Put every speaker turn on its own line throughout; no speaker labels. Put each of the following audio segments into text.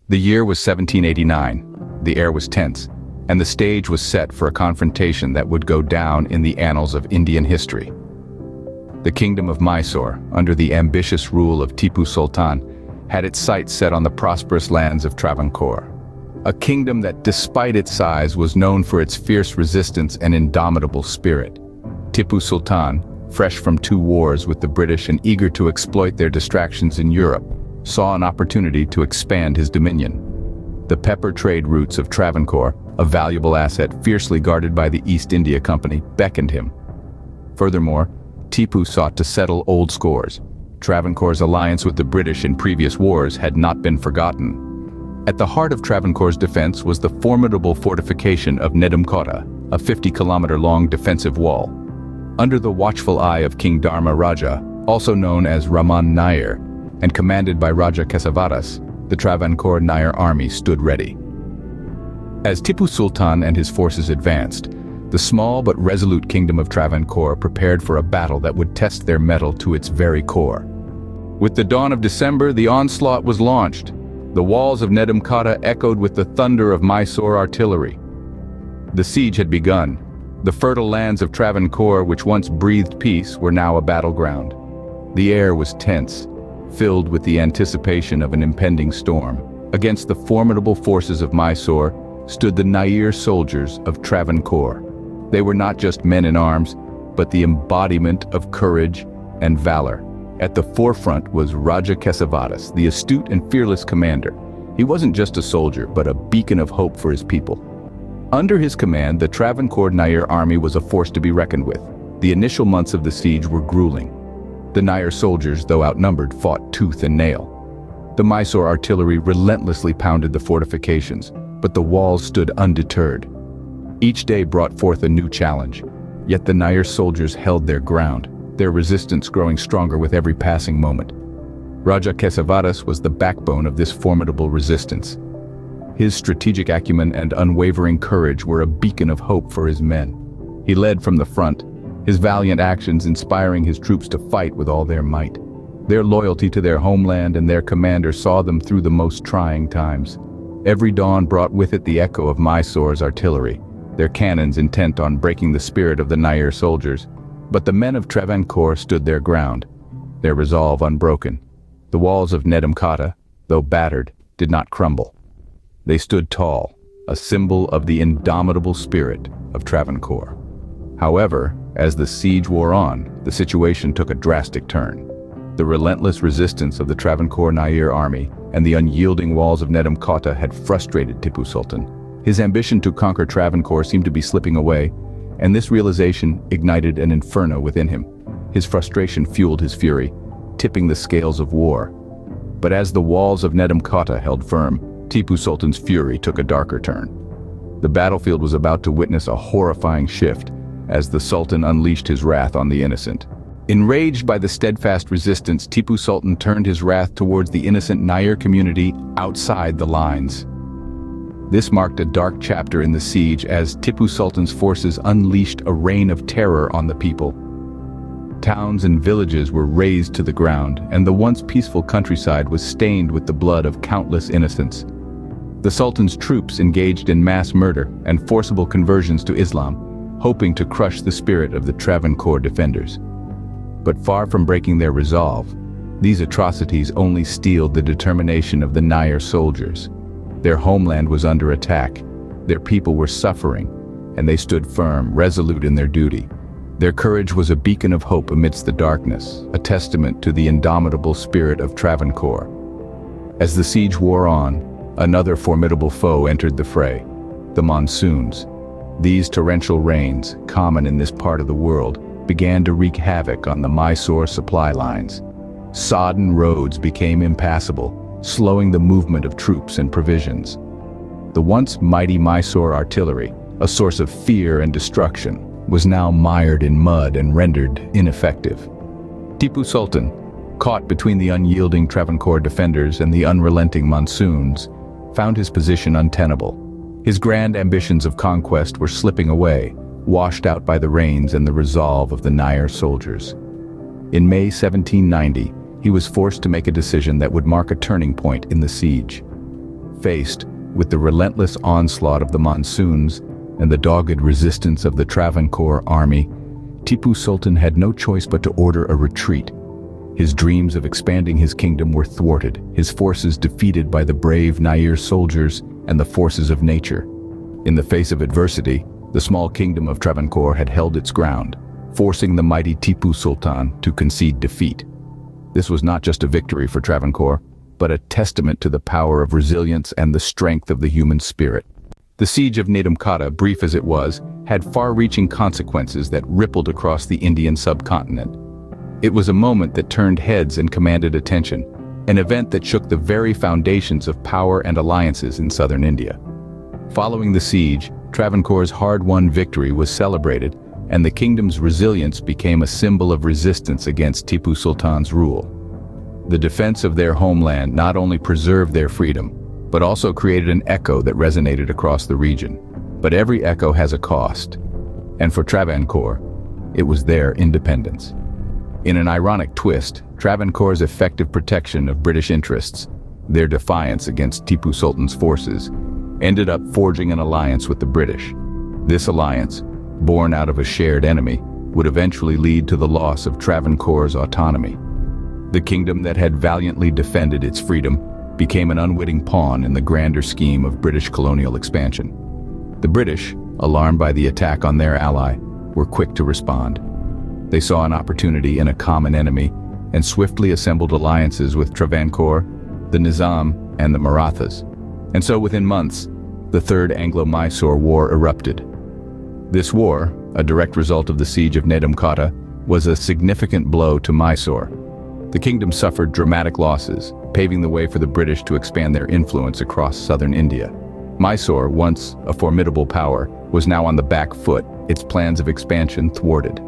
The year was 1789, the air was tense, and the stage was set for a confrontation that would go down in the annals of Indian history. The Kingdom of Mysore, under the ambitious rule of Tipu Sultan, had its sights set on the prosperous lands of Travancore. A kingdom that, despite its size, was known for its fierce resistance and indomitable spirit. Tipu Sultan, fresh from 2 wars with the British and eager to exploit their distractions in Europe, saw an opportunity to expand his dominion. The pepper trade routes of Travancore, a valuable asset fiercely guarded by the East India Company, beckoned him. Furthermore, Tipu sought to settle old scores. Travancore's alliance with the British in previous wars had not been forgotten. At the heart of Travancore's defense was the formidable fortification of Nedumkotta, a 50-kilometer-long defensive wall. Under the watchful eye of King Dharma Raja, also known as Raman Nair, and commanded by Raja Kesavadas, the Travancore Nair army stood ready. As Tipu Sultan and his forces advanced, the small but resolute Kingdom of Travancore prepared for a battle that would test their mettle to its very core. With the dawn of December, the onslaught was launched. The walls of Nedumkotta echoed with the thunder of Mysore artillery. The siege had begun. The fertile lands of Travancore, which once breathed peace, were now a battleground. The air was tense, filled with the anticipation of an impending storm. Against the formidable forces of Mysore stood the Nair soldiers of Travancore. They were not just men in arms, but the embodiment of courage and valor. At the forefront was Raja Kesavadas, the astute and fearless commander. He wasn't just a soldier, but a beacon of hope for his people. Under his command, the Travancore Nair army was a force to be reckoned with. The initial months of the siege were grueling. The Nair soldiers, though outnumbered, fought tooth and nail. The Mysore artillery relentlessly pounded the fortifications, but the walls stood undeterred. Each day brought forth a new challenge, yet the Nair soldiers held their ground, their resistance growing stronger with every passing moment. Raja Kesavadas was the backbone of this formidable resistance. His strategic acumen and unwavering courage were a beacon of hope for his men. He led from the front, his valiant actions inspiring his troops to fight with all their might. Their loyalty to their homeland and their commander saw them through the most trying times. Every dawn brought with it the echo of Mysore's artillery, their cannons intent on breaking the spirit of the Nair soldiers. But the men of Travancore stood their ground, their resolve unbroken. The walls of Nedumkotta, though battered, did not crumble. They stood tall, a symbol of the indomitable spirit of Travancore. However, as the siege wore on, the situation took a drastic turn. The relentless resistance of the Travancore Nair army and the unyielding walls of Nedumkotta had frustrated Tipu Sultan. His ambition to conquer Travancore seemed to be slipping away, and this realization ignited an inferno within him. His frustration fueled his fury, tipping the scales of war. But as the walls of Nedumkotta held firm, Tipu Sultan's fury took a darker turn. The battlefield was about to witness a horrifying shift as the Sultan unleashed his wrath on the innocent. Enraged by the steadfast resistance, Tipu Sultan turned his wrath towards the innocent Nair community outside the lines. This marked a dark chapter in the siege as Tipu Sultan's forces unleashed a reign of terror on the people. Towns and villages were razed to the ground, and the once peaceful countryside was stained with the blood of countless innocents. The Sultan's troops engaged in mass murder and forcible conversions to Islam, hoping to crush the spirit of the Travancore defenders. But far from breaking their resolve, these atrocities only steeled the determination of the Nair soldiers. Their homeland was under attack, their people were suffering, and they stood firm, resolute in their duty. Their courage was a beacon of hope amidst the darkness, a testament to the indomitable spirit of Travancore. As the siege wore on, another formidable foe entered the fray, the monsoons. These torrential rains, common in this part of the world, began to wreak havoc on the Mysore supply lines. Sodden roads became impassable, slowing the movement of troops and provisions. The once mighty Mysore artillery, a source of fear and destruction, was now mired in mud and rendered ineffective. Tipu Sultan, caught between the unyielding Travancore defenders and the unrelenting monsoons, found his position untenable. His grand ambitions of conquest were slipping away, washed out by the rains and the resolve of the Nair soldiers. In May 1790, he was forced to make a decision that would mark a turning point in the siege. Faced with the relentless onslaught of the monsoons and the dogged resistance of the Travancore army, Tipu Sultan had no choice but to order a retreat. His dreams of expanding his kingdom were thwarted, his forces defeated by the brave Nair soldiers and the forces of nature. In the face of adversity, the small kingdom of Travancore had held its ground, forcing the mighty Tipu Sultan to concede defeat. This was not just a victory for Travancore, but a testament to the power of resilience and the strength of the human spirit. The siege of Nedumkotta, brief as it was, had far-reaching consequences that rippled across the Indian subcontinent. It was a moment that turned heads and commanded attention, an event that shook the very foundations of power and alliances in southern India. Following the siege, Travancore's hard-won victory was celebrated, and the kingdom's resilience became a symbol of resistance against Tipu Sultan's rule. The defense of their homeland not only preserved their freedom, but also created an echo that resonated across the region. But every echo has a cost, and for Travancore, it was their independence. In an ironic twist, Travancore's effective protection of British interests, their defiance against Tipu Sultan's forces, ended up forging an alliance with the British. This alliance, born out of a shared enemy, would eventually lead to the loss of Travancore's autonomy. The kingdom that had valiantly defended its freedom became an unwitting pawn in the grander scheme of British colonial expansion. The British, alarmed by the attack on their ally, were quick to respond. They saw an opportunity in a common enemy and swiftly assembled alliances with Travancore, the Nizam, and the Marathas. And so within months, the Third Anglo-Mysore War erupted. This war, a direct result of the siege of Nedumkotta, was a significant blow to Mysore. The kingdom suffered dramatic losses, paving the way for the British to expand their influence across southern India. Mysore, once a formidable power, was now on the back foot, its plans of expansion thwarted.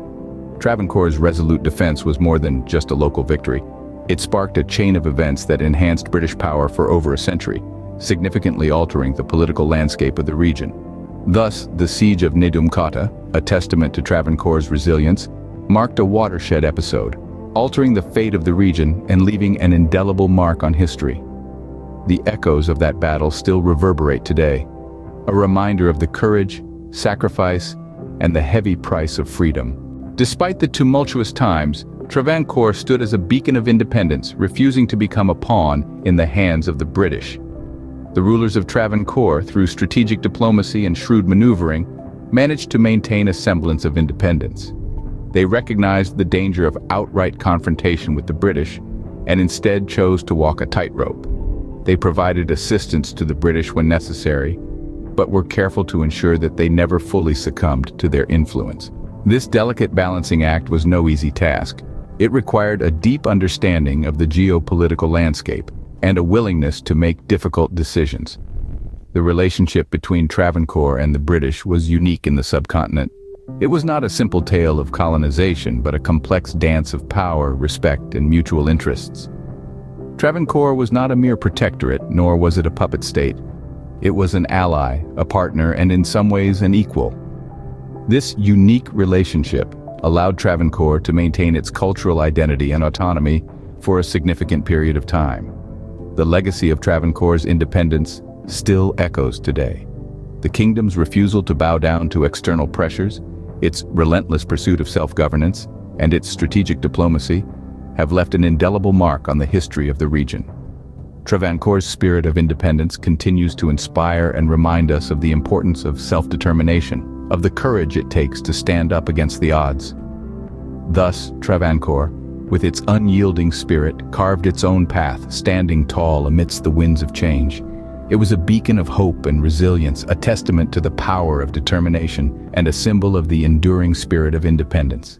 Travancore's resolute defense was more than just a local victory. It sparked a chain of events that enhanced British power for over a century, significantly altering the political landscape of the region. Thus, the siege of Nedumkotta, a testament to Travancore's resilience, marked a watershed episode, altering the fate of the region and leaving an indelible mark on history. The echoes of that battle still reverberate today, a reminder of the courage, sacrifice, and the heavy price of freedom. Despite the tumultuous times, Travancore stood as a beacon of independence, refusing to become a pawn in the hands of the British. The rulers of Travancore, through strategic diplomacy and shrewd maneuvering, managed to maintain a semblance of independence. They recognized the danger of outright confrontation with the British and instead chose to walk a tightrope. They provided assistance to the British when necessary, but were careful to ensure that they never fully succumbed to their influence. This delicate balancing act was no easy task. It required a deep understanding of the geopolitical landscape and a willingness to make difficult decisions. The relationship between Travancore and the British was unique in the subcontinent. It was not a simple tale of colonization, but a complex dance of power, respect, and mutual interests. Travancore was not a mere protectorate, nor was it a puppet state. It was an ally, a partner, and in some ways an equal. This unique relationship allowed Travancore to maintain its cultural identity and autonomy for a significant period of time. The legacy of Travancore's independence still echoes today. The kingdom's refusal to bow down to external pressures, its relentless pursuit of self-governance, and its strategic diplomacy have left an indelible mark on the history of the region. Travancore's spirit of independence continues to inspire and remind us of the importance of self-determination, of the courage it takes to stand up against the odds. Thus, Travancore, with its unyielding spirit, carved its own path, standing tall amidst the winds of change. It was a beacon of hope and resilience, a testament to the power of determination, and a symbol of the enduring spirit of independence.